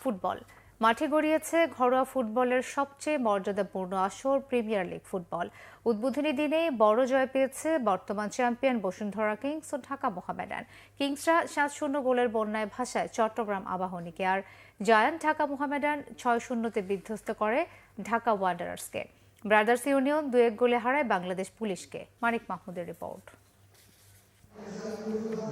Football মাঠে গড়িয়েছে ঘরোয়া ফুটবলের সবচেয়ে মর্যাদাপূর্ণ আসর প্রিমিয়ার লিগ ফুটবল। উদ্বোধনী দিনে বড় জয় পেয়েছে বর্তমান চ্যাম্পিয়ন বসুন্ধরা কিংস ও ঢাকা মোহামেডান। কিংসরা 7-0 গোলের বন্যায় ভাসায় চট্টগ্রাম আবাহনীকে, আর জায়ান্ট ঢাকা মোহামেডান 6-0 বিধ্বস্ত করে ঢাকা ওয়ান্ডারার্সকে। ব্রাদার্স ইউনিয়ন 2-1 গোলে হারায় বাংলাদেশ পুলিশকে। মানিক মাহমুদের রিপোর্ট।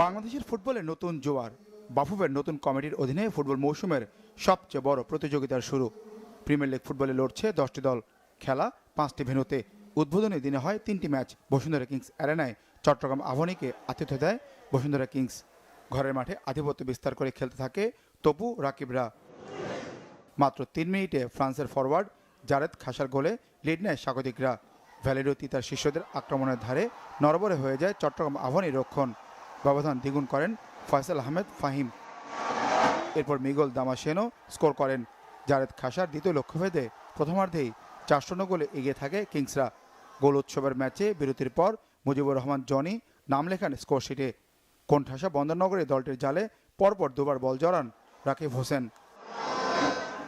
বাংলাদেশের ফুটবলের নতুন জোয়ার। বাফুফের নতুন কমিটির অধীনে ফুটবল মৌসুমের সবচেয়ে বড় প্রতিযোগিতার শুরু। প্রিমিয়ার লিগ ফুটবলে লড়ছে 10টি দল, খেলা 5টি ভেন্যুতে। উদ্বোধনী দিনে হয় 3টি ম্যাচ। বসুন্ধরা কিংস অ্যারেনায় চট্টগ্রাম আবাহনীকে আতিথ্য দেয় বসুন্ধরা কিংস। ঘরের মাঠে আধিপত্য বিস্তার করে খেলতে থাকে তপু রাকিবরা। মাত্র 3 মিনিটে ফ্রান্সের ফরওয়ার্ড জারেদ খাসার গোলে লিড নেয় স্বাগতিকরা। ভ্যালেরো তিতার শিষ্যদের আক্রমণের ধারে নড়বড়ে হয়ে যায় চট্টগ্রাম আবাহনীর রক্ষণ। ব্যবধান দ্বিগুণ করেন ফয়সাল আহমেদ ফাহিম। এরপর মিগল দামাসেনো স্কোর করেন। জারেদ খাসার দ্বিতীয় লক্ষ্যভেদে প্রথমার্ধেই 4-0 গোলে এগিয়ে থাকে কিংসরা। গোল উৎসবের ম্যাচে বিরতির পর মুজিবুর রহমান জনি নাম লেখান স্কোরশিটে। কোণঠাসা বন্দরনগরে দলটির জালে পরপর দুবার বল জড়ান রাকিব হোসেন।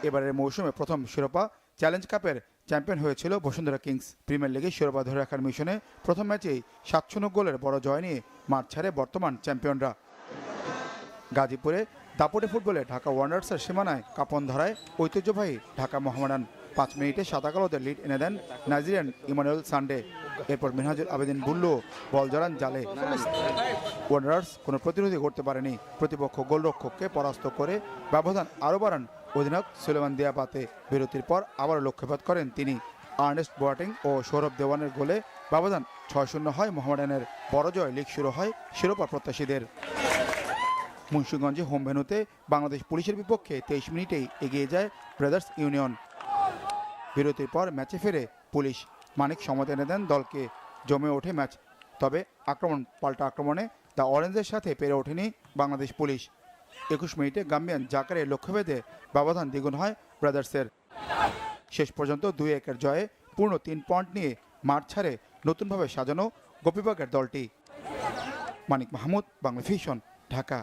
এবারের মৌসুমে প্রথম শিরোপা চ্যালেঞ্জ কাপের চ্যাম্পিয়ন হয়েছিল বসুন্ধরা কিংস। প্রিমিয়ার লিগে শিরোপা ধরে রাখার মিশনে প্রথম ম্যাচেই 7-0 গোলের বড় জয় নিয়ে মাঠ ছাড়ে বর্তমান চ্যাম্পিয়নরা। গাজীপুরে দাপটে ফুটবলে ঢাকা ওয়ান্ডারার্সের সীমানায় কাঁপন ধরায় ঐতিহ্যবাহী ঢাকা মোহামেডান। 5 মিনিটে সাদা কালোদের লিড এনে দেন নাইজেরিয়ান ইমানুয়েল সানডে। এরপর মিনহাজুল আবেদিন বুল্লু বল জড়ান জালে। ওয়ান্ডারার্স কোনো প্রতিরোধী করতে পারেনি। প্রতিপক্ষ গোলরক্ষককে পরাস্ত করে ব্যবধান আরও বাড়ান অধিনায়ক সুলেমান দিয়াবাতে। বিরতির পর আবারও লক্ষ্যপাত করেন তিনি। আর্নেস্ট বোয়াটিং ও সৌরভ দেওয়ানের গোলে ব্যবধান 6-0 হয় মোহামেডানের। বড় জয় লিগ শুরু হয় শিরোপা প্রত্যাশীদের। মুন্সিগঞ্জে হোম ভেন্যুতে বাংলাদেশ পুলিশের বিপক্ষে 23 মিনিটেই এগিয়ে যায় ব্রাদার্স ইউনিয়ন। বিরতির পর ম্যাচে ফেরে পুলিশ। মানিক সময় এনে দেন দলকে। জমে ওঠে ম্যাচ। তবে পাল্টা আক্রমণে দ্য অরেঞ্জের সাথে পেরে ওঠেনি বাংলাদেশ পুলিশ। 21 মিনিটে গাম্বিয়ান জাকারের লক্ষ্যভেদে ব্যবধান দ্বিগুণ হয় ব্রাদার্সের। শেষ পর্যন্ত 2-1 জয়ে পূর্ণ 3 পয়েন্ট নিয়ে মাঠ ছাড়ে নতুনভাবে সাজানো গোপীবাগের দলটি। মানিক মাহমুদ, বাংলা ভিশন, ঢাকা।